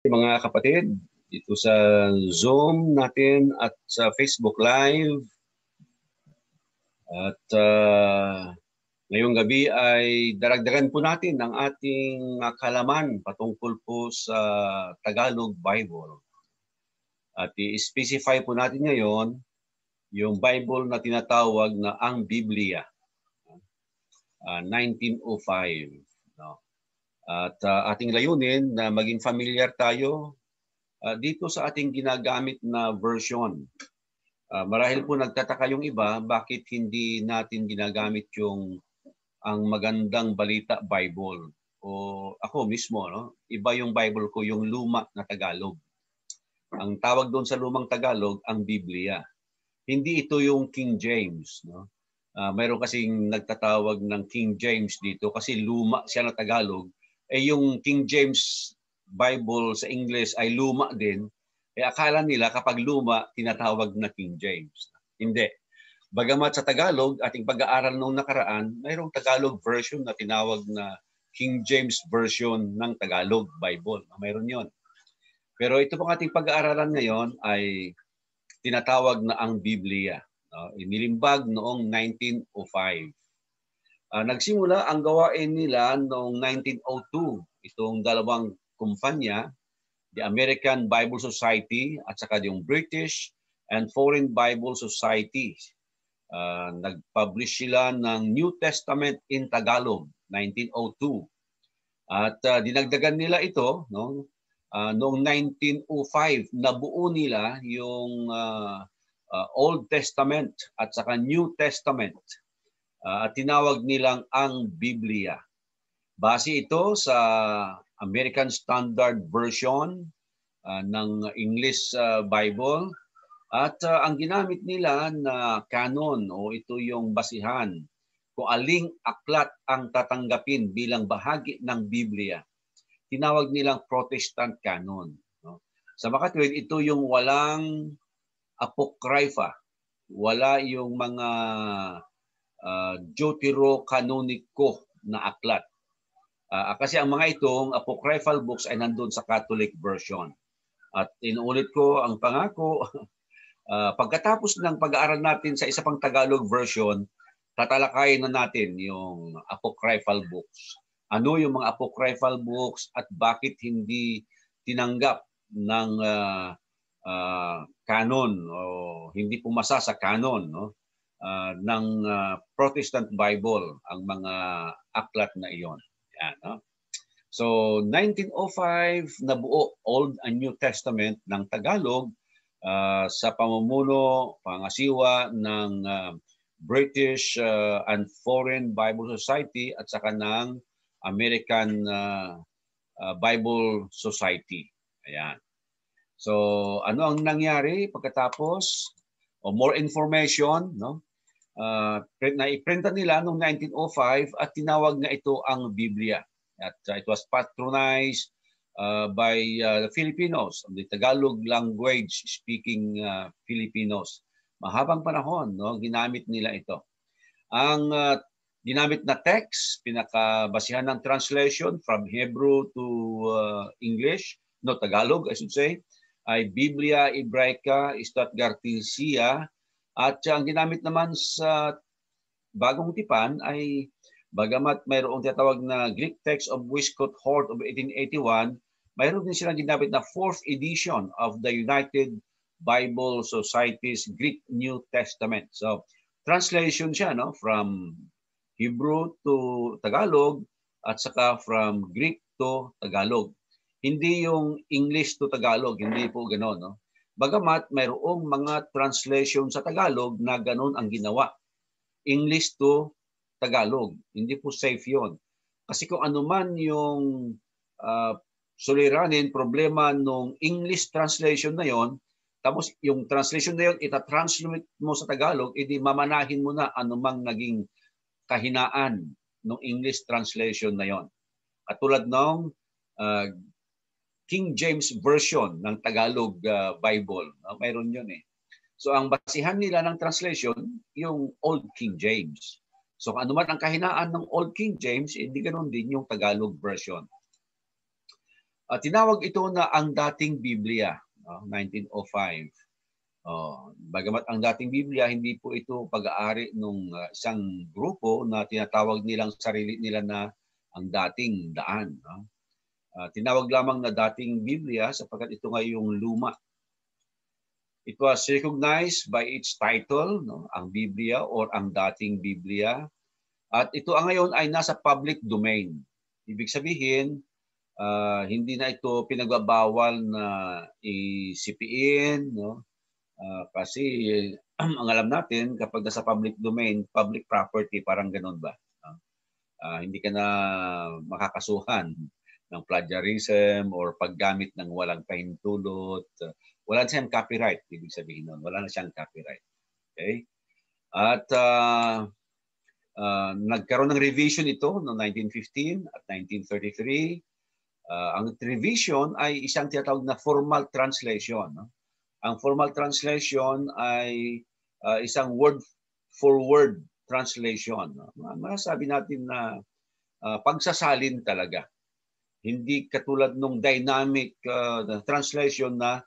Mga kapatid, dito sa Zoom natin at sa Facebook Live. At ngayong gabi ay daragdagan po natin ang ating kalaman patungkol po sa Tagalog Bible. At i-specify po natin ngayon yung Bible na tinatawag na ang Biblia, 1905. No? At ating layunin na maging familiar tayo dito sa ating ginagamit na version. Marahil po nagtataka yung iba, bakit hindi natin ginagamit ang Magandang Balita Bible? O ako mismo, no? Iba yung Bible ko, yung luma na Tagalog. Ang tawag doon sa lumang Tagalog, ang Biblia. Hindi ito yung King James. No? Mayroon kasing nagtatawag ng King James dito kasi luma siya na Tagalog. Yung King James Bible sa English ay luma din. Akala nila kapag luma, tinatawag na King James. Hindi. Bagamat sa Tagalog, ating pag-aaral noong nakaraan, mayroong Tagalog version na tinawag na King James Version ng Tagalog Bible. Mayroon yon. Pero ito pong ating pag-aaralan ngayon ay tinatawag na ang Biblia. Inilimbag noong 1905. Nagsimula ang gawain nila noong 1902. Itong dalawang kumpanya, the American Bible Society at saka yung British and Foreign Bible Society. Nag-publish sila ng New Testament in Tagalog, 1902. At dinagdagan nila ito, no? Noong 1905, nabuo nila yung Old Testament at saka New Testament. At tinawag nilang ang Biblia. Base ito sa American Standard Version ng English Bible. At ang ginamit nila na canon o ito yung basihan kung aling aklat ang tatanggapin bilang bahagi ng Biblia. Tinawag nilang Protestant canon. No? Sa makatwid, ito yung walang apokrypha. Wala yung mga deuterocanonico na aklat. Kasi ang mga itong apocryphal books ay nandun sa Catholic version. At inuulit ko ang pangako, pagkatapos ng pag-aaral natin sa isa pang Tagalog version, tatalakayin na natin yung apocryphal books. Ano yung mga apocryphal books at bakit hindi tinanggap ng canon o hindi pumasa sa canon, no? Ng Protestant Bible ang mga aklat na iyon. Yan, no? So 1905 nabuo Old and New Testament ng Tagalog sa pamumuno, pangasiwa ng British and Foreign Bible Society at saka ng American Bible Society. Ayan. So ano ang nangyari pagkatapos? O more information, no? Na-iprintan nila noong 1905 at tinawag na ito ang Biblia. At it was patronized by the Filipinos, the Tagalog language speaking Filipinos. Mahabang panahon, no, ginamit nila ito. Ang ginamit na text, pinakabasihan ng translation from Hebrew to English, no, Tagalog I should say, ay Biblia Hebraica Stadtgartisia. At ang ginamit naman sa bagong tipan ay bagamat mayroong tinatawag na Greek text of Westcott Hort of 1881, mayroon din silang ginamit na 4th edition of the United Bible Society's Greek New Testament. So, translation siya, no, from Hebrew to Tagalog at saka from Greek to Tagalog. Hindi yung English to Tagalog, hindi po gano'n, no? Bagamat mayroong mga translation sa Tagalog na ganun ang ginawa. English to Tagalog. Hindi po safe yon. Kasi kung ano man yung suliranin, problema nung English translation na yon, tapos yung translation na yon, ita-translate mo sa Tagalog, edi mamanahin mo na anumang naging kahinaan ng English translation na yon. Katulad ng King James Version ng Tagalog Bible. Mayroon yun eh. So ang basihan nila ng translation, yung Old King James. So ano man ang kahinaan ng Old King James, hindi ganoon din yung Tagalog version. Tinawag ito na ang dating Biblia, 1905. Bagamat ang dating Biblia, hindi po ito pag-aari ng isang grupo na tinatawag nilang sarili nila na ang dating daan. Tinawag lamang na dating Biblia sapagkat ito nga yung luma. It was recognized by its title, ang Biblia or ang dating Biblia. At ito ngayon ay nasa public domain. Ibig sabihin, hindi na ito pinagbabawal na isipiin, kasi ang alam natin kapag nasa public domain, public property, parang ganun ba? Hindi ka na makakasuhan ng plagiarism or paggamit ng walang pahintulot. Wala na siyang copyright, ibig sabihin nun. Wala na siyang copyright. Okay? At nagkaroon ng revision ito noong 1915 at 1933. Ang revision ay isang tinatawag na formal translation. Ang formal translation ay isang word-for-word translation. Masasabi natin na pagsasalin talaga. Hindi katulad nung dynamic translation na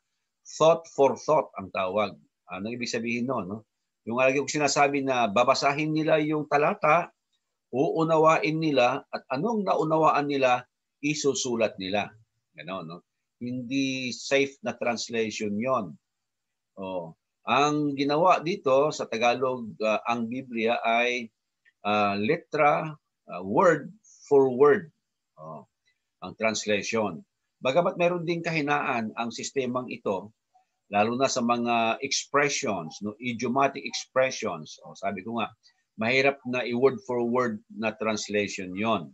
thought for thought ang tawag. Anong ibig sabihin nun? No? Yung lagi kong sinasabi na babasahin nila yung talata, uunawain nila, at anong naunawaan nila, isusulat nila. Ganon, no? Hindi safe na translation yon. Ang ginawa dito sa Tagalog, ang Biblia ay letra, word for word. Ang translation. Bagamat meron din kahinaan ang sistemang ito, lalo na sa mga expressions, idiomatic expressions. Sabi ko nga, mahirap na i-word for word na translation yon.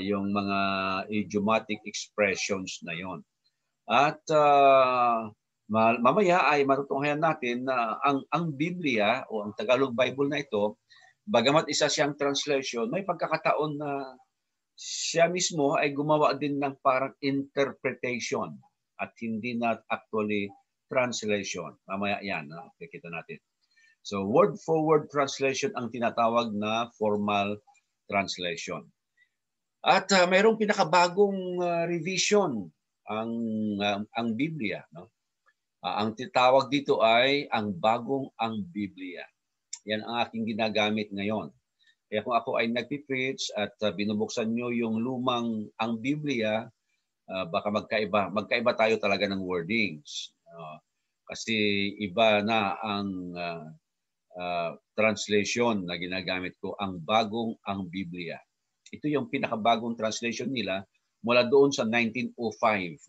Yung mga idiomatic expressions na yon. At mamaya ay matutunghayan natin na ang Biblia o ang Tagalog Bible na ito, bagamat isa siyang translation, may pagkakataon na siya mismo ay gumawa din ng parang interpretation at hindi na actually translation. Mamaya yan, kikita natin. So word for word translation ang tinatawag na formal translation. At mayroong pinakabagong revision ang Biblia. Ang titawag dito ay ang bagong ang Biblia. Yan ang aking ginagamit ngayon. Kaya kung ako ay nagpipreach at binubuksan nyo yung lumang ang Biblia, baka magkaiba tayo talaga ng wordings. Kasi iba na ang translation na ginagamit ko, ang bagong ang Biblia. Ito yung pinakabagong translation nila mula doon sa 1905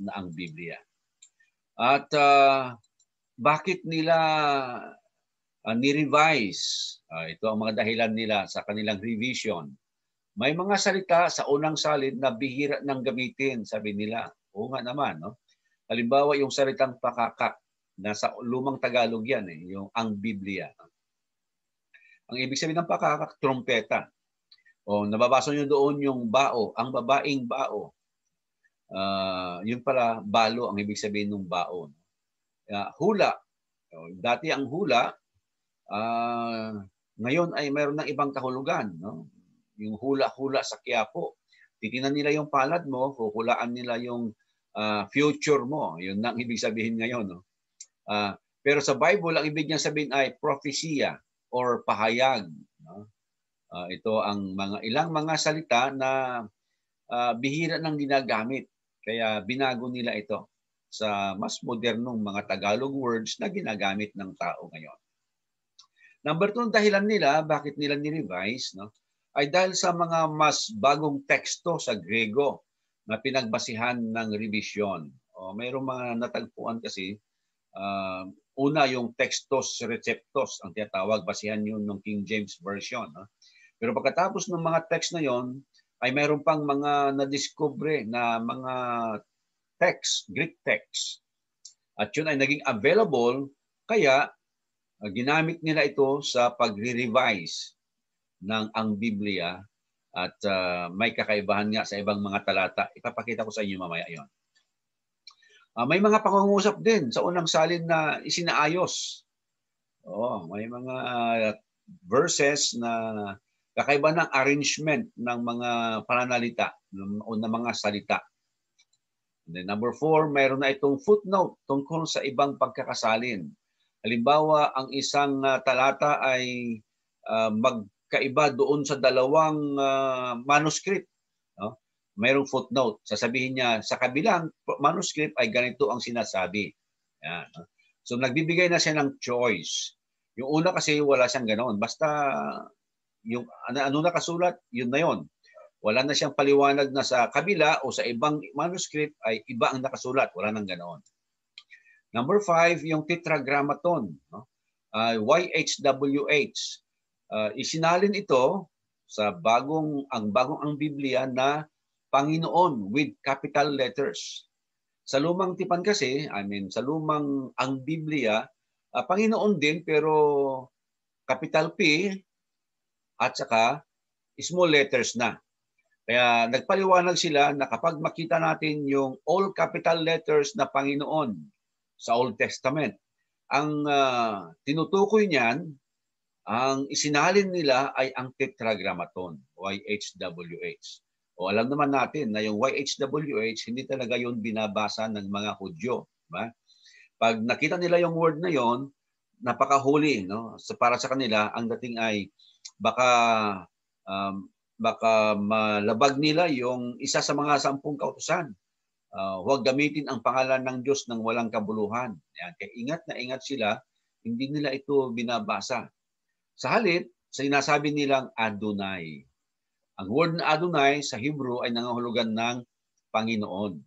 na ang Biblia. At bakit nila ni-revise? Ito ang mga dahilan nila sa kanilang revision. May mga salita sa unang salin na bihira nang gamitin, sabi nila. Oo nga naman, no? Halimbawa, yung salitang pakaka, nasa lumang Tagalog yan, yung ang Biblia. Ang ibig sabihin ng pakaka, trompeta. Nababasa nyo doon yung bao, ang babaeng bao. Yun pala, balo ang ibig sabihin ng bao. Hula. Dati ang hula, ngayon ay mayroon ng ibang kahulugan. No? Yung hula-hula sa Quiapo. Titingnan nila yung palad mo, huhulaan nila yung future mo. Yun ang ibig sabihin ngayon. No? Pero sa Bible, ang ibig niya sabihin ay prophecia or pahayag. No? Ito ang ilang mga salita na bihira nang ginagamit. Kaya binago nila ito sa mas modernong mga Tagalog words na ginagamit ng tao ngayon. Number 2, dahilan nila, bakit nila ni-revise, no? Ay dahil sa mga mas bagong teksto sa Grego na pinagbasihan ng revision. Mayroong mga natagpuan kasi, una yung textos receptos, ang tinatawag, basihan yun ng King James Version. No? Pero pagkatapos ng mga text na yon, ay mayroon pang mga nadiskubre na mga text, Greek text. At yun ay naging available, kaya ginamit nila ito sa pagre-revise ng ang Biblia at may kakaibahan nga sa ibang mga talata. Ipapakita ko sa inyo mamaya yon. May mga pangungusap din sa unang salin na isinaayos. May mga verses na kakaiba ng arrangement ng mga pananalita o ng mga salita. And then number 4, mayroon na itong footnote tungkol sa ibang pagkakasalin. Halimbawa, ang isang talata ay magkaiba doon sa dalawang manuscript. No? Mayroong footnote. Sasabihin niya, sa kabilang manuscript ay ganito ang sinasabi. Yan, no? So nagbibigay na siya ng choice. Yung una kasi wala siyang ganoon. Basta yung ano nakasulat, yun na yun. Wala na siyang paliwanag na sa kabila o sa ibang manuscript ay iba ang nakasulat. Wala nang ganoon. Number 5, yung tetragrammaton. No? YHWH. Isinalin ito sa bagong ang Biblia na Panginoon with capital letters. Sa lumang tipan kasi, sa lumang ang Biblia, Panginoon din pero capital P at saka small letters na. Kaya nagpaliwanag sila na kapag makita natin yung all capital letters na Panginoon sa Old Testament, ang tinutukoy niyan, ang isinalin nila ay ang tetragrammaton, YHWH. O alam naman natin na yung YHWH, hindi talaga yun binabasa ng mga Hudyo. Diba? Pag nakita nila yung word na yon, napakahuli. No? So para sa kanila, ang dating ay baka malabag nila yung isa sa mga 10 kautusan. Huwag gamitin ang pangalan ng Diyos ng walang kabuluhan. Yan. Kaya ingat na ingat sila, hindi nila ito binabasa. Sa halip, sinasabi nilang Adonai. Ang word na Adonai sa Hebrew ay nangangahulugan ng Panginoon.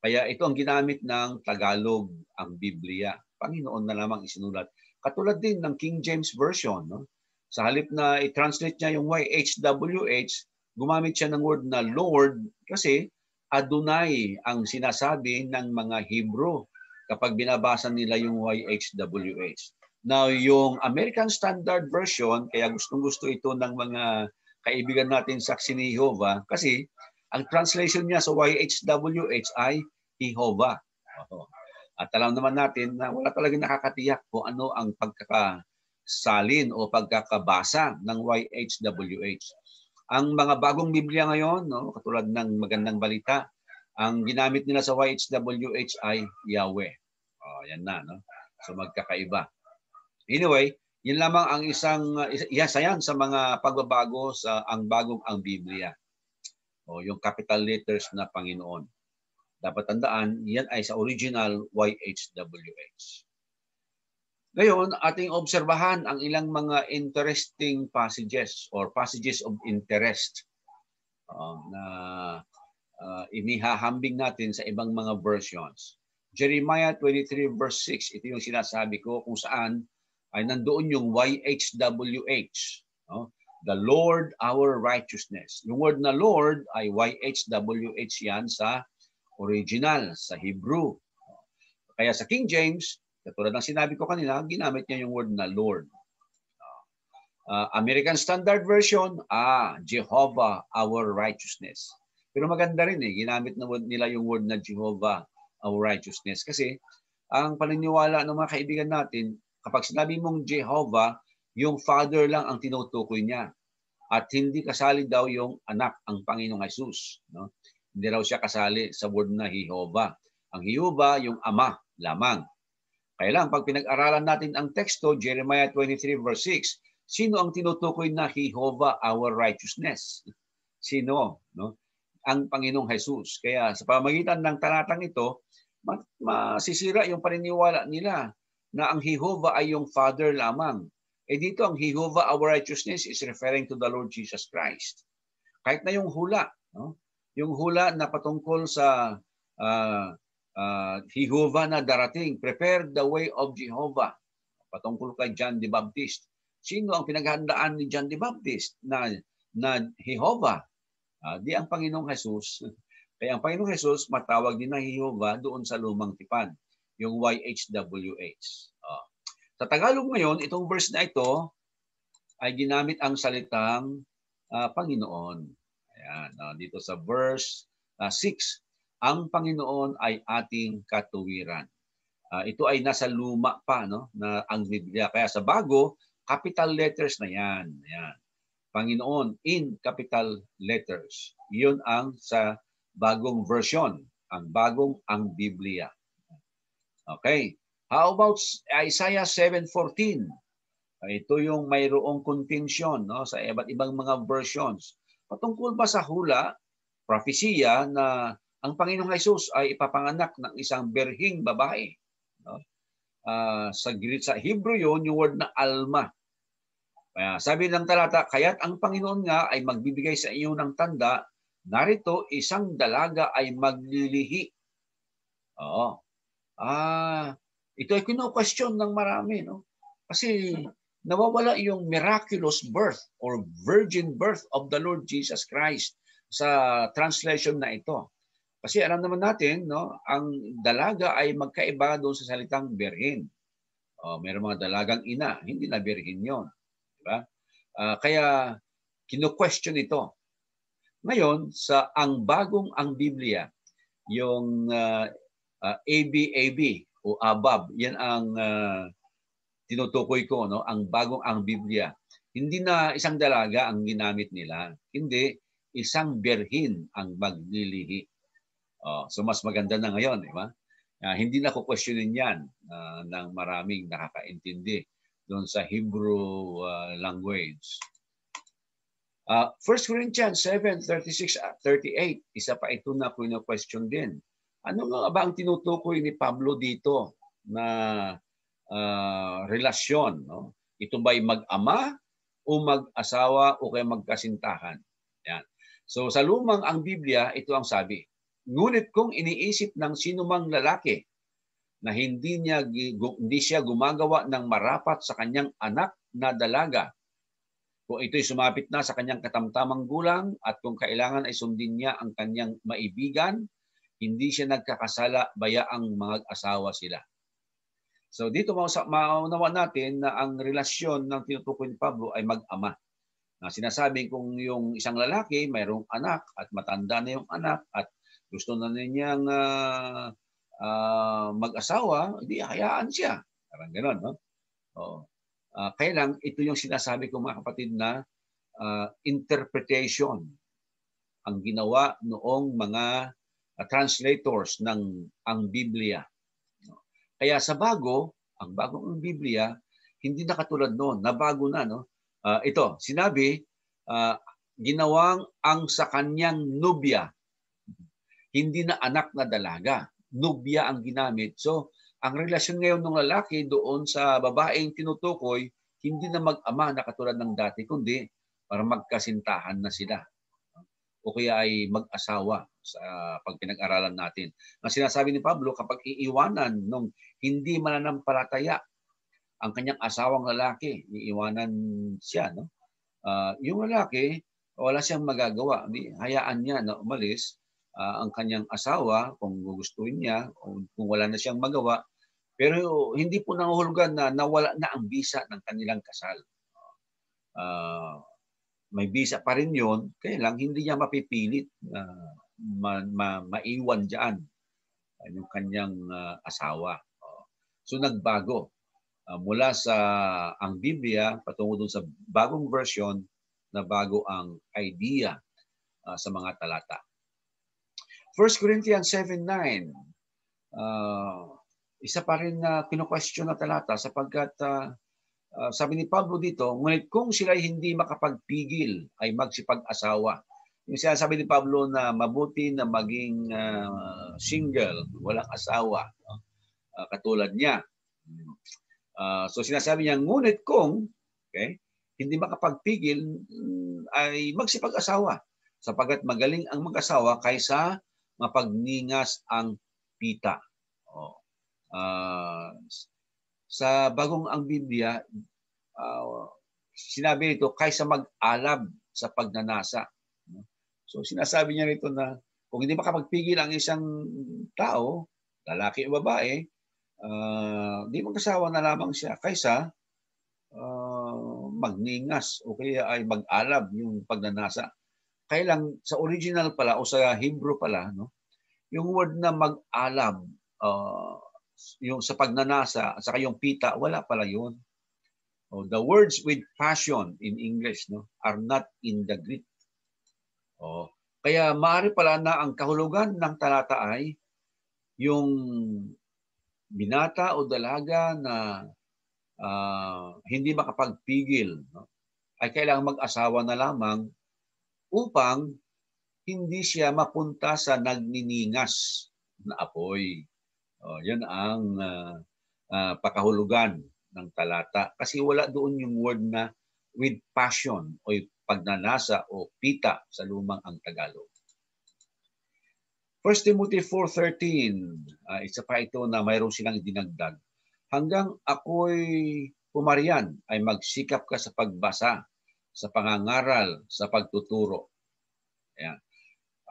Kaya ito ang ginamit ng Tagalog, ang Biblia. Panginoon na lamang isinulat. Katulad din ng King James Version. No? Sa halip na i-translate niya yung YHWH, gumamit siya ng word na Lord kasi Adonai ang sinasabi ng mga Hebrew kapag binabasa nila yung YHWH. Now, yung American Standard Version, kaya gustong-gusto ito ng mga kaibigan natin sa Saksi ni Jehovah kasi ang translation niya sa YHWH ay Jehovah. At alam naman natin na wala talagang nakakatiyak kung ano ang pagkakasalin o pagkakabasa ng YHWH. Ang mga bagong Biblia ngayon, no, katulad ng Magandang Balita, ang ginamit nila sa YHWH ay Yahweh. Yan na, no? So magkakaiba. Anyway, yun lamang ang isang yan sa mga pagbabago sa ang Biblia. Yung capital letters na Panginoon. Dapat tandaan, yan ay sa original YHWH. Ngayon, ating obserbahan ang ilang mga interesting passages or passages of interest na inihahambing natin sa ibang mga versions. Jeremiah 23 verse 6, ito yung sinasabi ko kung saan ay nandoon yung YHWH. No? The Lord our righteousness. Yung word na Lord ay YHWH yan sa original, sa Hebrew. Kaya sa King James, katulad ng sinabi ko kanina, ginamit niya yung word na Lord. American Standard Version, Jehovah our righteousness. Pero maganda rin ginamit nila yung word na Jehovah our righteousness. Kasi ang paniniwala ng mga kaibigan natin, kapag sinabi mong Jehovah, yung Father lang ang tinutukoy niya. At hindi kasali daw yung anak, ang Panginoong Jesus. No? Hindi raw siya kasali sa word na Jehovah. Ang Jehovah, yung Ama lamang. Kaya lang, pag pinag-aralan natin ang teksto, Jeremiah 23 verse 6, sino ang tinutukoy na Jehovah our righteousness? Sino? No? Ang Panginoong Jesus. Kaya sa pamagitan ng talatang ito, masisira yung paniniwala nila na ang Jehovah ay yung Father lamang. Dito ang Jehovah our righteousness is referring to the Lord Jesus Christ. Kahit na yung hula, no? Yung hula na patungkol sa Jehovah na darating, prepare the way of Jehovah. Patungkol kay John the Baptist. Sino ang pinaghandaan ni John the Baptist na Jehovah? Di ang Panginoong Jesus. Kaya ang Panginoong Jesus matawag din na Jehovah doon sa lumang tipan, yung YHWH. Sa Tagalog ngayon, itong verse na ito ay ginamit ang salitang Panginoon. Ayan, dito sa verse 6, ang Panginoon ay ating katuwiran. Ito ay nasa luma pa, no, na ang Biblia. Kaya sa bago, capital letters na yan. Ayan. Panginoon in capital letters. Iyon ang sa bagong version. ang Biblia. Okay. How about Isaiah 7:14? Ito yung mayroong contention, no, sa iba't ibang mga versions. Patungkol ba sa hula, propesya na ang Panginoong Hesus ay ipapanganak ng isang berhing babae? No? Sa Hebrew yun, yung word na alma. Sabi ng talata, kaya't ang Panginoon nga ay magbibigay sa iyo ng tanda, narito isang dalaga ay maglilihi. Oo. Ito ay kino-question ng marami, no? Kasi nawawala yung miraculous birth or virgin birth of the Lord Jesus Christ sa translation na ito. Kasi alam naman natin, no, ang dalaga ay magkaiba doon sa salitang berhin. Mayroong mga dalagang ina, hindi na berhin yon, di ba? Kaya kino-question ito. Ngayon, ang Biblia, yung ABAB o ABAB, yan ang tinutukoy ko, no? Ang Biblia. Hindi na isang dalaga ang ginamit nila, hindi isang berhin ang maglilihi. So mas maganda na ngayon, di ba? Hindi na ko-questionin yan ng maraming nakakaintindi doon sa Hebrew language. 1 Corinthians 7:36-38, isa pa ito na question din. Ano nga ba ang tinutukoy ni Pablo dito na relasyon? No? Ito ba'y mag-ama o mag-asawa o kaya magkasintahan? Yan. So sa lumang ang Biblia, ito ang sabi. Ngunit kung iniisip ng sinumang lalaki na hindi siya gumagawa ng marapat sa kanyang anak na dalaga, kung ito'y sumapit na sa kanyang katamtamang gulang at kung kailangan ay sundin niya ang kanyang maibigan, hindi siya nagkakasala, bayaang mag-asawa sila. So dito maunawa natin na ang relasyon ng tinutukoy ni Pablo ay mag-ama. Sinasabi kung yung isang lalaki mayroong anak at matanda na yung anak at gusto na niyang mag-asawa, hindi hayaan siya. Parang gano'n, no? Kaya lang, ito yung sinasabi ko mga kapatid na interpretation ang ginawa noong mga translators ng ang Biblia. Kaya sa ang bagong Biblia, hindi na katulad noon, nabago na, no? Ito, sinabi, ginawang ang sa kanyang nubya, hindi na anak na dalaga. Nubya ang ginamit. So, ang relasyon ngayon ng lalaki doon sa babaeng tinutukoy, hindi na mag-ama na katulad ng dati, kundi para magkasintahan na sila. O kaya ay mag-asawa sa pagpinag-aralan natin. Ang sinasabi ni Pablo, kapag iiwanan nung hindi mananampalataya ang kanyang asawang lalaki, iiwanan siya, no? Yung lalaki, wala siyang magagawa. Hayaan niya na umalis ang kanyang asawa kung gugustuhin niya, kung wala na siyang magawa. Pero hindi po nanghuhulugan na nawala na ang bisa ng kanilang kasal. May bisa pa rin yun, kaya lang hindi niya mapipilit na maiwan dyan yung kanyang asawa. So nagbago mula sa ang Biblia patungo dun sa bagong version na bago ang idea sa mga talata. 1 Corinthians 7:9, isa pa rin na kino-question na talata sapagkat sabi ni Pablo dito, ngunit kung sila hindi makapagpigil ay magsipag-asawa. Yung sinasabi ni Pablo na mabuti na maging single, walang asawa, katulad niya. So sinasabi niya, ngunit kung hindi makapagpigil ay magsipag-asawa sapagkat magaling ang mag-asawa kaysa mapagningas ang pita. Sa bagong ang Biblia, sinabi nito, kaysa mag-alab sa pagnanasa. So sinasabi niya rito na kung hindi makapagpigil ang isang tao, lalaki o babae, di mag-asawa na lamang siya kaysa magningas o kaya ay mag-alab yung pagnanasa. Kaya lang sa original pala o sa Hebrew pala, no, yung word na mag-alab, yung sa pagnanasa at saka yung pita, wala pala yun. The words with passion in English, no, are not in the Greek. Kaya maaari pala na ang kahulugan ng talata ay yung binata o dalaga na hindi makapagpigil, no, ay kailangang mag-asawa na lamang upang hindi siya mapunta sa nagniningas na apoy. Yan ang pakahulugan ng talata. Kasi wala doon yung word na with passion o pagnanasa o pita sa lumang ang Tagalog. 1 Timothy 4:13, isa pa ito na mayroon silang dinagdag. Hanggang ako'y pumarian ay magsikap ka sa pagbasa, sa pangangaral, sa pagtuturo. Ayan.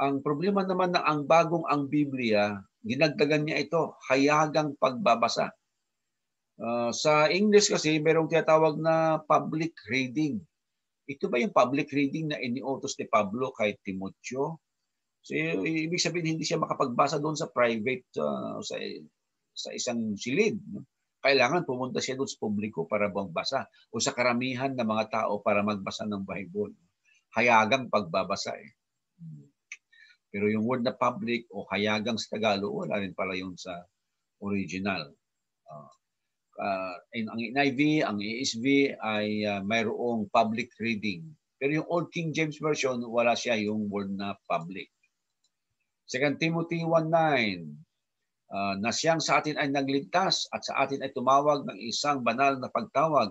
Ang problema naman na ang Biblia, dinagdagan niya ito, hayagang pagbabasa. Sa English kasi, mayroong tinatawag na public reading. Ito ba yung public reading na iniutos ni Pablo kay Timoteo? So, ibig sabihin, hindi siya makapagbasa doon sa private, sa isang silid. No? Kailangan pumunta siya doon sa publiko para magbasa o sa karamihan ng mga tao para magbasa ng Bible. Hayagang pagbabasa eh. Pero yung word na public o hayagang sa Tagalog, wala rin pala yun sa original. Ang NIV, ang ESV ay mayroong public reading. Pero yung Old King James Version, wala siya yung word na public. 2 Timothy 1:9, na siyang sa atin ay nagligtas at sa atin ay tumawag ng isang banal na pagtawag,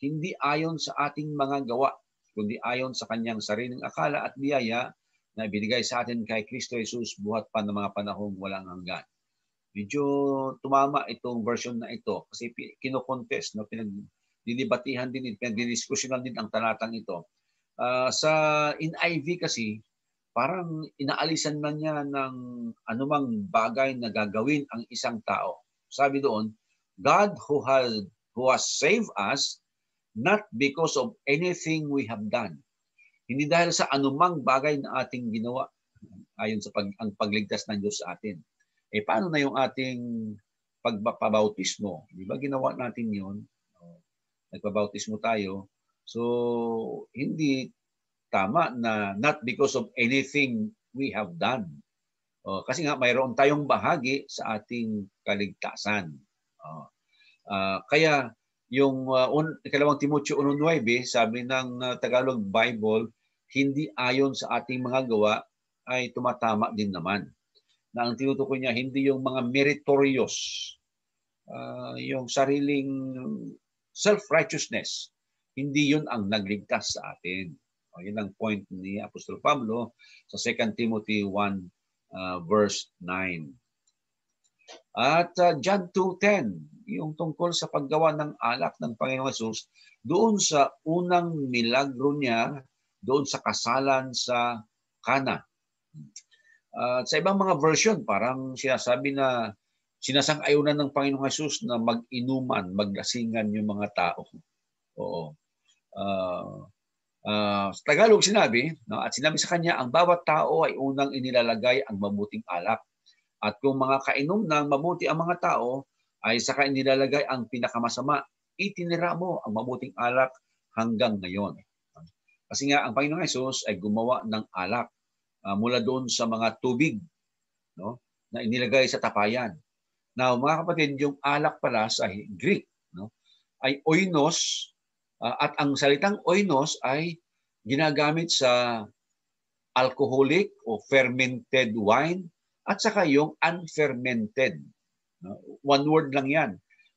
hindi ayon sa ating mga gawa, kundi ayon sa kanyang sariling akala at biyaya na ibinigay sa atin kay Kristo Jesus buhat pa ng mga panahong walang hanggan. Medyo tumama itong version na ito kasi kinokontest, no? Pinagdidibatihan din, pinagdidiskusyonan din ang talatang ito. Sa NIV kasi, parang inaalisan na niya ng anumang bagay na gagawin ang isang tao. Sabi doon, God who has saved us, not because of anything we have done. Hindi dahil sa anumang bagay na ating ginawa, ayon sa ang pagligtas ng Diyos sa atin. Paano na yung ating pagpabautismo? Di ba ginawa natin yun? Nagpabautismo tayo. So, hindi tama na not because of anything we have done. Kasi nga, mayroon tayong bahagi sa ating kaligtasan. Kaya, yung 2 Timoteo 1:9, sabi ng Tagalog Bible, hindi ayon sa ating mga gawa ay tumatama din naman. Na ang tinutukoy niya, hindi yung mga meritorious, yung sariling self-righteousness. Hindi yun ang nagligtas sa atin. Yun ang point ni Apostol Pablo sa 2 Timothy 1 verse 9. At John 2:10, yung tungkol sa paggawa ng alak ng Panginoong Hesus, doon sa unang milagro niya, doon sa kasalan sa Cana. Sa ibang mga version, parang sinasabi na sinasang-ayunan ng Panginoong Hesus na mag-inuman, maglasingan yung mga tao. Oo. Sa Tagalog sinabi, no, at sinabi sa kanya, ang bawat tao ay unang inilalagay ang mabuting alak. At kung mga kainom ng mabuti ang mga tao, ay saka inilalagay ang pinakamasama. Itinira mo ang mabuting alak hanggang ngayon. Kasi nga, ang Panginoong Hesus ay gumawa ng alak mula doon sa mga tubig, no, na inilagay sa tapayan. Now, mga kapatid, yung alak pala sa Greek, no, ay oinos, at ang salitang oinos ay ginagamit sa alcoholic o fermented wine at saka yung unfermented. No? One word lang yan.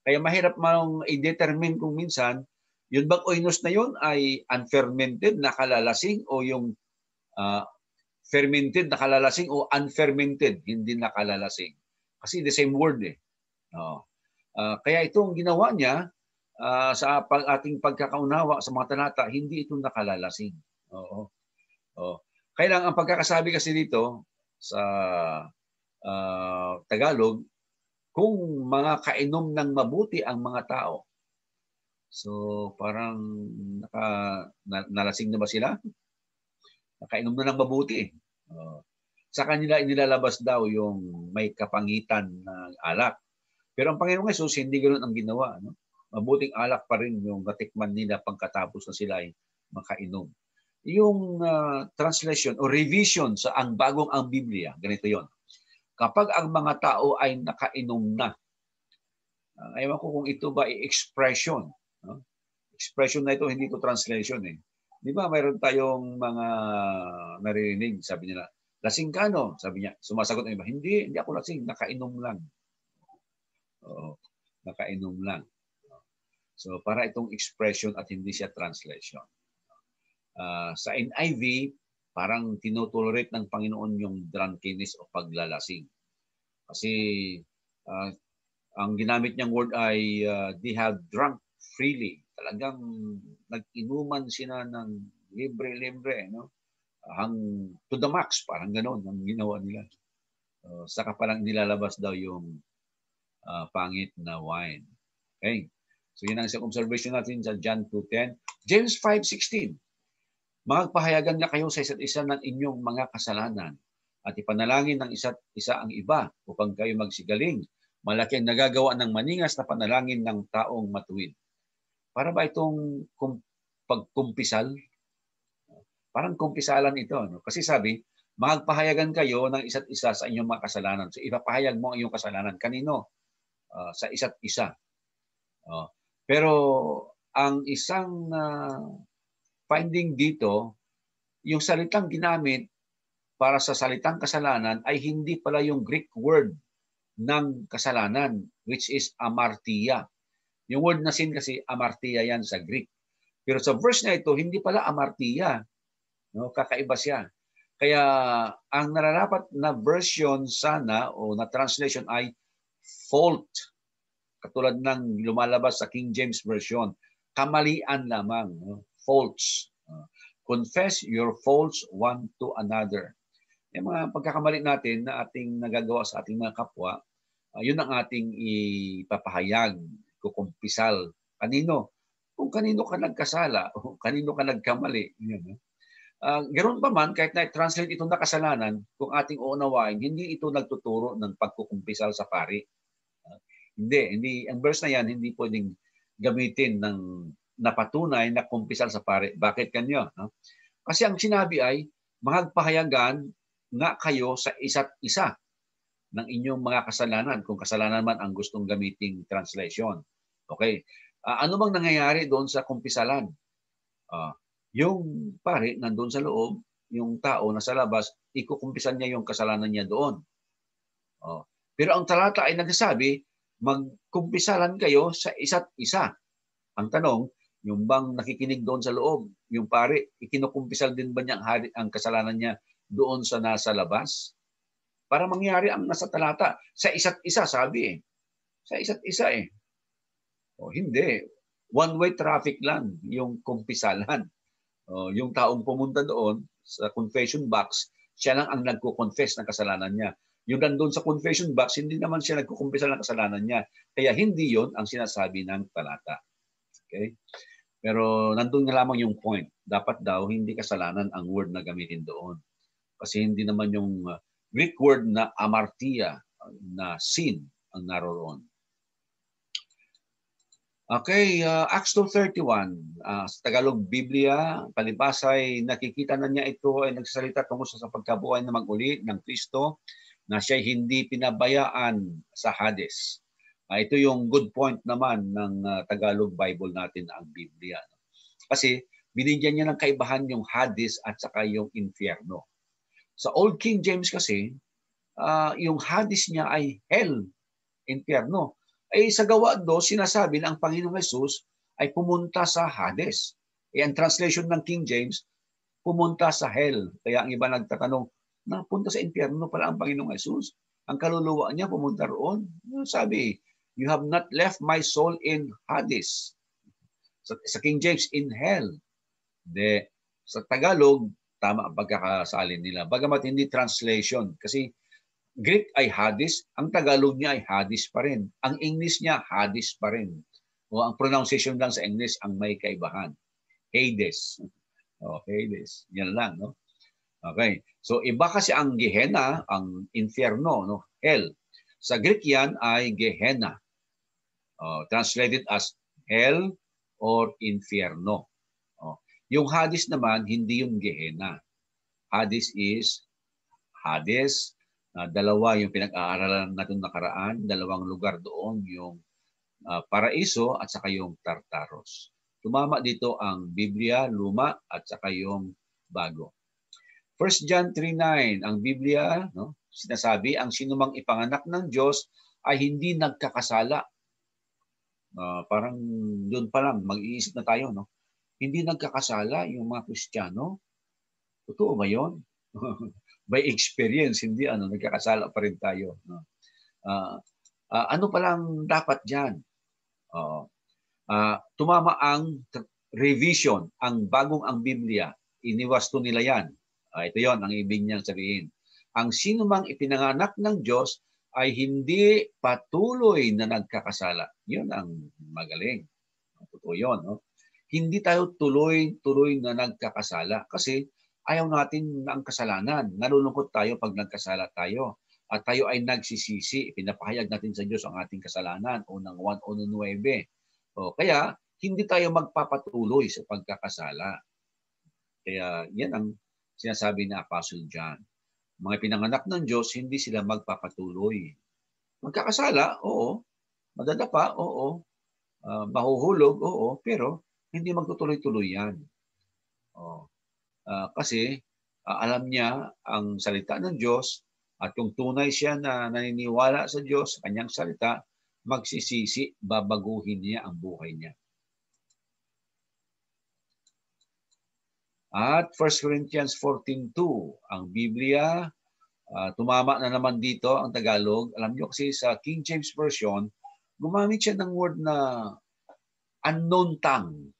Kaya mahirap mong i-determine kung minsan yung bang oinos na yun ay unfermented na kalalasing o yung fermented na kalalasing o unfermented hindi na kalalasing. Kasi the same word eh. Kaya itong ginawa niya sa ating pagkakaunawa sa mga talata, hindi ito nakalalasing. Kaya lang ang pagkakasabi kasi dito sa Tagalog, kung mga kainom ng mabuti ang mga tao. So parang nalasing na ba sila? Nakainom na ng mabuti. Sa kanila inilalabas daw yung may kapangitan ng alak. Pero ang Panginoong Hesus, hindi ganoon ang ginawa. No? Mabuting alak pa rin yung natikman nila pagkatapos na sila ay makainom. Yung translation o revision sa ang Biblia, ganito yon. kapag ang mga tao ay nakainom na. Ewan ko kung ito ba expression. No? Expression na ito, hindi ito translation eh. Di ba mayroon tayong mga naririnig, sabi nila, lasing ka no? Sabi niya, sumasagot ng iba, hindi ako lasing, nakainom lang. Oo, nakainom lang. So para itong expression at hindi siya translation. Sa NIV, parang tinutolerate ng Panginoon yung drunkenness o paglalasing. Kasi ang ginamit niyang word ay they have drunk freely. Talagang nag-inuman sila ng libre-libre, no? To the max, parang gano'n ang ginawa nila. Saka palang nilalabas daw yung pangit na wine. Okay? So yun ang isang observation natin sa John 2:10. James 5:16. Magpahayagan na kayo sa isa't isa ng inyong mga kasalanan at ipanalangin ng isa't isa ang iba upang kayo magsigaling. Malaki ang nagagawa ng maningas na panalangin ng taong matuwid. Para ba itong pagkumpisal? Parang kumpisalan ito. No? Kasi sabi, magpahayagan kayo ng isa't isa sa inyong mga kasalanan. So ipapahayag mo ang iyong kasalanan. Kanino? Sa isa't isa. Pero ang isang finding dito, yung salitang ginamit para sa salitang kasalanan ay hindi pala yung Greek word ng kasalanan, which is amartia. Yung word na sin kasi, amartia yan sa Greek. Pero sa verse na ito, hindi pala amartia. No? Kakaiba siya. Kaya ang nararapat na version sana o na translation ay fault. Katulad ng lumalabas sa King James Version. Kamalian lamang. No? Faults. Confess your faults one to another. Yung mga pagkakamali natin na ating nagagawa sa ating mga kapwa, yun ang ating ipapahayag, kukumpisal. Kanino? Kung kanino ka nagkasala o kanino ka nagkamali. Ganoon pa man, kahit na-translate itong nakasalanan, kung ating uunawain, hindi ito nagtuturo ng pagkukumpisal sa pari. Hindi. Ang verse na yan, hindi pwedeng gamitin ng napatunay na kumpisal sa pare. Bakit kanyo? No? Kasi ang sinabi ay, magpahayagan nga kayo sa isa't isa ng inyong mga kasalanan. Kung kasalanan man ang gustong gamiting translation. Okay. Ano bang nangyayari doon sa kumpisalan? Yung pare nandun sa loob, yung tao na sa labas, ikukumpisan niya yung kasalanan niya doon. Pero ang talata ay nagsasabi, magkumpisalan kayo sa isa't isa. Ang tanong, yung bang nakikinig doon sa loob, yung pare, ikinukumpisal din ba niya ang kasalanan niya doon sa nasa labas? Para mangyari ang nasa talata, sa isa't isa, sabi eh. Sa isa't isa eh. Hindi. One-way traffic lang yung kumpisalan. Yung taong pumunta doon sa confession box, siya lang ang nagko-confess ng kasalanan niya. Yung nandun sa confession box, hindi naman siya nagkukumpisa ng kasalanan niya. Kaya hindi yon ang sinasabi ng talata. Okay? Pero nandun nga lamang yung point. Dapat daw hindi kasalanan ang word na gamitin doon. Kasi hindi naman yung Greek word na amartia, na sin, ang naroon. Okay, Acts 2:31. Sa Tagalog Biblia, palibas ay nakikita na niya ito ay nagsasalita tungkol sa pagkabuhay na mag-uli ng Kristo na siya hindi pinabayaan sa Hades. Ito yung good point naman ng Tagalog Bible natin, ang Biblia. Kasi binigyan niya ng kaibahan yung Hades at saka yung infierno. Sa Old King James kasi, yung Hades niya ay hell, infierno. Sa gawa do, sinasabi na ang Panginoong Jesus ay pumunta sa Hades. Ang translation ng King James, pumunta sa hell. Kaya ang iba nagtatanong, napunta sa infierno pala ang Panginoong Jesus. Ang kaluluwa niya pumunta roon. Sabi, you have not left my soul in Hades. Sa King James, in hell. Sa Tagalog, tama ang pagkakasalin nila. Bagamat hindi translation. Kasi Greek ay Hades, ang Tagalog niya ay Hades pa rin. Ang English niya, Hades pa rin. O ang pronunciation lang sa English ang may kaibahan. Hades. Hades. Yan lang, no? Okay. So iba kasi ang Gehenna, ang infierno, no? Hell. Sa Greek yan ay Gehenna. Translated as hell or infierno. Yung Hades naman, hindi yung Gehenna. Hades is Hades, Dalawa yung pinag-aaralan natin nakaraan, dalawang lugar doon, yung Paraiso at saka yung Tartaros. Tumama dito ang Biblia, luma at saka yung bago. 1 John 3:9, ang Biblia, no, sinasabi, ang sinumang ipanganak ng Diyos ay hindi nagkakasala. Parang doon pa lang, mag-iisip na tayo, no? Hindi nagkakasala yung mga Kristiyano. Totoo ba yun? By experience, hindi nagkakasala pa rin tayo. No? Ano pa lang dapat dyan? Tumama ang revision, ang bagong ang Biblia. Iniwasto nila yan. Ito yon ang ibig niyang sabihin. Ang sino mang ipinanganak ng Diyos ay hindi patuloy na nagkakasala. Yun ang magaling. Totoo yun. No? Hindi tayo tuloy-tuloy na nagkakasala kasi ayaw natin ang kasalanan. Nalulungkot tayo pag nagkasala tayo. At tayo ay nagsisisi. Pinapahayag natin sa Diyos ang ating kasalanan. Unang 1:9. Kaya hindi tayo magpapatuloy sa pagkakasala. Kaya yan ang sinasabi ni Apostle John. Mga pinanganak ng Diyos, hindi sila magpapatuloy. Magkakasala, oo. Madadapa, oo. Mahuhulog, oo. Pero hindi magtutuloy-tuloy yan. Kasi alam niya ang salita ng Diyos at kung tunay siya na naniniwala sa Diyos, sa kanyang salita, magsisisi, babaguhin niya ang buhay niya. At 1 Corinthians 14:2, ang Biblia, tumama na naman dito ang Tagalog. Alam niyo kasi sa King James Version, gumamit siya ng word na unknown tongue.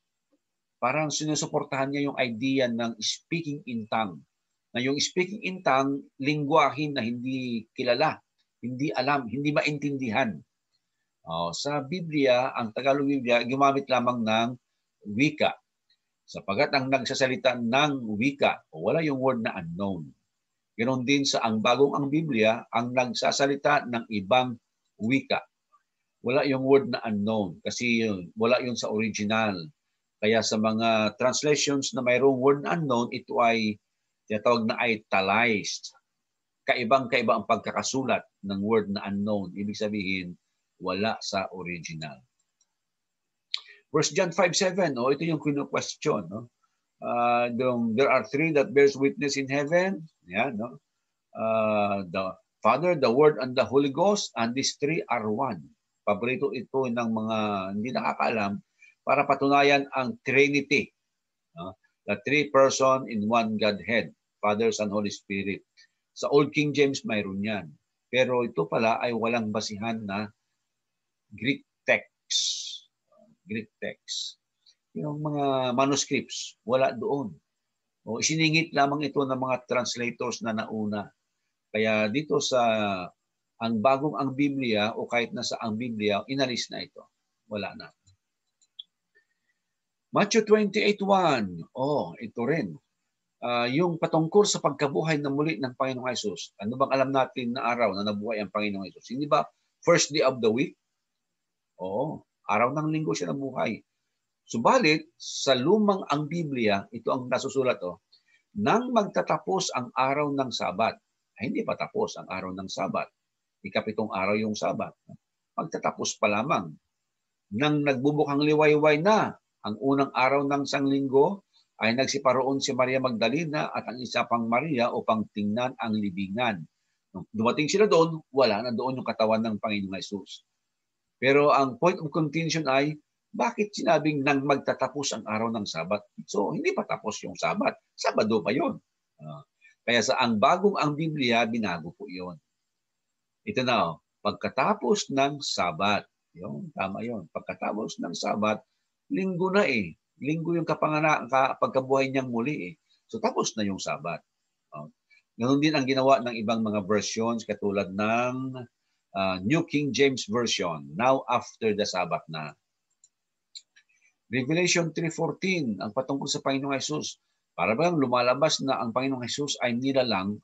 Parang sinusuportahan niya yung idea ng speaking in tongue. Na yung speaking in tongue, lingwahin na hindi kilala, hindi alam, hindi maintindihan. Sa Biblia, ang Tagalog Biblia, gumamit lamang ng wika. Sapagat ang nagsasalita ng wika, wala yung word na unknown. Ganon din sa ang bagong ang Biblia, ang nagsasalita ng ibang wika. Wala yung word na unknown kasi wala yun sa original. Kaya sa mga translations na mayroong word na unknown, ito ay tinatawag na italicized. Kaibang-kaiba ang pagkakasulat ng word na unknown. Ibig sabihin, wala sa original. 1 John 5:7, ito yung question. No? There are three that bears witness in heaven. Yan, no? The Father, the Word, and the Holy Ghost, and these three are one. Paborito ito ng mga hindi nakakaalam para patunayan ang Trinity. No? The three person in one Godhead, Father, Son, Holy Spirit. Sa Old King James mayroon yan. Pero ito pala ay walang basihan na Greek text. Greek text. Yung mga manuscripts, wala doon. Isiningit lamang ito ng mga translators na nauna. Kaya dito sa ang bagong ang Biblia o kahit nasa ang Biblia, inalis na ito. Wala na. Matthew 28:1. Ito rin. Yung patungkol sa pagkabuhay na muli ng Panginoong Hesus. Ano bang alam natin na araw na nabuhay ang Panginoong Hesus? Hindi ba first day of the week? Araw ng linggo siya nabuhay. Subalit, sa lumang ang Biblia, ito ang nasusulat, nang magtatapos ang araw ng Sabat. Hindi pa tapos ang araw ng Sabat. Ikapitong araw yung Sabat. Magtatapos pa lamang. Nang nagbubukang liwayway na ang unang araw ng sanglinggo, ay nagsiparoon si Maria Magdalena at ang isa pang Maria upang tingnan ang libingan. Nung dumating sila doon, wala na doon yung katawan ng Panginoong Hesus. Pero ang point of contention ay, bakit sinabing nang magtatapos ang araw ng Sabat? So, hindi pa tapos yung Sabat. Sabado pa yun. Kaya sa ang bagong ang Biblia, binago po yun. Ito na, pagkatapos ng Sabat. Tama yun. Pagkatapos ng Sabat, linggo na eh. Linggo yung pagkabuhay niyang muli eh. So, tapos na yung Sabat. Ganoon din ang ginawa ng ibang mga versions katulad ng New King James Version, now after the Sabbath na. Revelation 3:14, ang patungkol sa Panginoong Hesus. Para bang lumalabas na ang Panginoong Hesus ay nilalang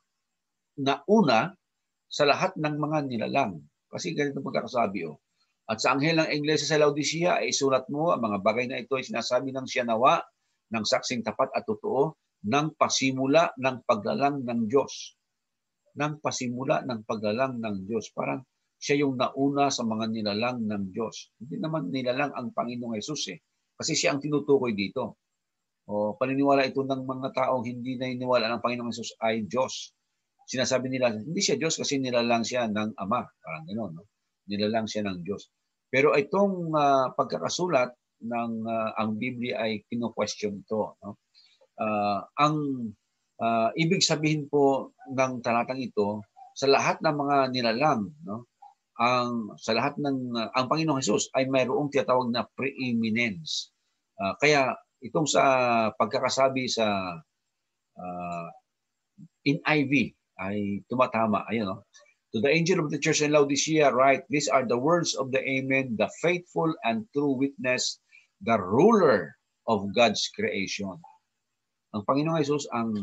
na una sa lahat ng mga nilalang. Kasi ganito pagkakasabi. At sa anghel ng iglesia sa Laodicea ay isulat mo ang mga bagay na ito ay sinasabi ng siya nawa ng saksing tapat at totoo ng pasimula ng paglalang ng Diyos. ng pasimula ng paglalang ng Diyos. Parang siya yung nauna sa mga nilalang ng Diyos. Hindi naman nilalang ang Panginoong Hesus eh. Kasi siya ang tinutukoy dito. O paniniwala ito ng mga taong hindi naniniwala ng Panginoong Hesus ay Diyos. Sinasabi nila, hindi siya Diyos kasi nilalang siya ng Ama. Parang gano'n, no? Nilalang siya ng Diyos. Pero itong pagkakasulat ng ang Biblia ay kino-question ito. No? Ang ibig sabihin po ng talatang ito, sa lahat ng mga nilalang, no? Sa lahat ng ang Panginoong Hesus ay mayroong tinatawag na preeminence. Kaya itong sa pagkakasabi sa NIV ay tumatama. Ayun, no? To the angel of the church in Laodicea write, these are the words of the Amen, the faithful and true witness, the ruler of God's creation. Ang Panginoong Hesus ang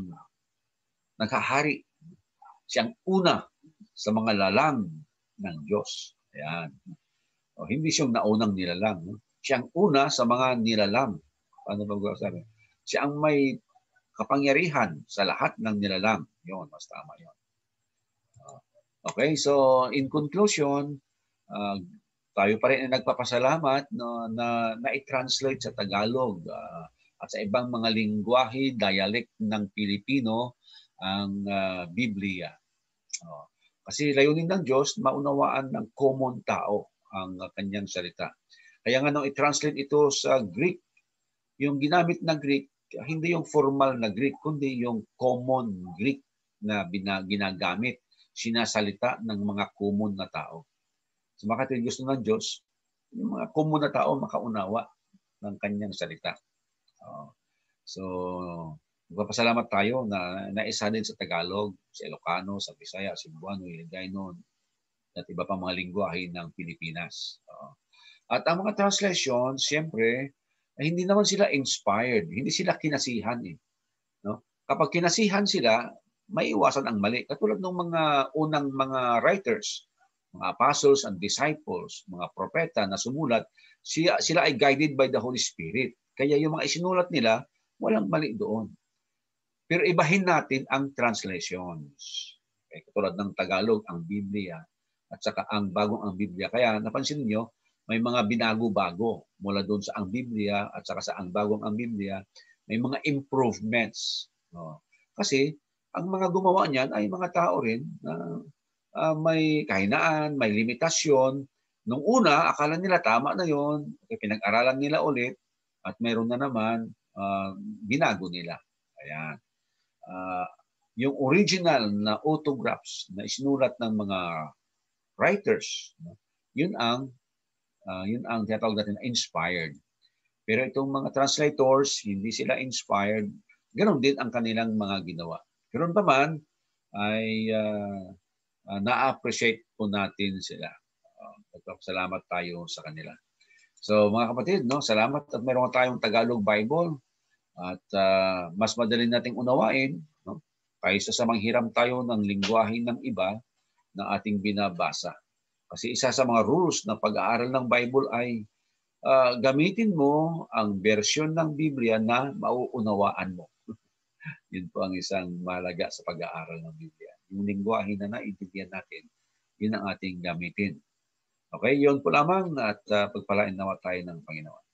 naghahari. Siyang una sa mga lalang ng Diyos. Ayan. O, hindi siyang naunang nilalang. No? Siyang una sa mga nilalang. Paano ba sabi? Siya ang may kapangyarihan sa lahat ng nilalang. Yun, mas tama yun. Okay, so in conclusion, tayo pa rin ay nagpapasalamat no, na i-translate sa Tagalog at sa ibang mga lingwahe, dialect ng Pilipino ang Biblia. Kasi layunin ng Diyos, maunawaan ng common tao ang kanyang salita. Kaya nga nung i-translate ito sa Greek, yung ginamit na Greek, hindi yung formal na Greek, kundi yung common Greek na ginagamit, sinasalita ng mga common na tao. So makatid gusto ng Diyos, yung mga common na tao makaunawa ng kanyang salita. So, magpapasalamat tayo na naisa din sa Tagalog, sa Ilocano, sa Bisaya, Cebuano, Hiligaynon, at iba pang mga lingwahe ng Pilipinas. At ang mga translation, siyempre, hindi naman sila inspired, hindi sila kinasihan. No? Kapag kinasihan sila, may iwasan ang mali. Katulad ng mga unang mga writers, mga apostles and disciples, mga propeta na sumulat, sila ay guided by the Holy Spirit. Kaya yung mga isinulat nila, walang mali doon. Pero ibahin natin ang translations. Okay, katulad ng Tagalog, ang Biblia, at saka ang bagong ang Biblia. Kaya napansin niyo, may mga binago-bago mula doon sa ang Biblia at saka sa ang bagong ang Biblia, may mga improvements. No? Kasi ang mga gumawa niyan ay mga tao rin na may kahinaan, may limitasyon. Nung una, akala nila tama na yon, pinag-aralan nila ulit, at meron na naman, binago nila. Ayan. Yung original na autographs na isinulat ng mga writers, yun ang tinatawag natin na inspired. Pero itong mga translators, hindi sila inspired. Ganon din ang kanilang mga ginawa. Ganon pa man, ay na-appreciate po natin sila. Salamat tayo sa kanila. So mga kapatid, no, salamat at meron tayong Tagalog Bible at mas madali nating unawain, no? Kaysa sa manghiram tayo ng lingwahe ng iba na ating binabasa. Kasi isa sa mga rules ng pag-aaral ng Bible ay gamitin mo ang version ng Biblia na mauunawaan mo. Yun po ang isang mahalaga sa pag-aaral ng Biblia. Yung lingwahe na naiintindihan natin, yun ang ating gamitin. Okay, yun po lamang at pagpalain nawa tayo ng Panginoon.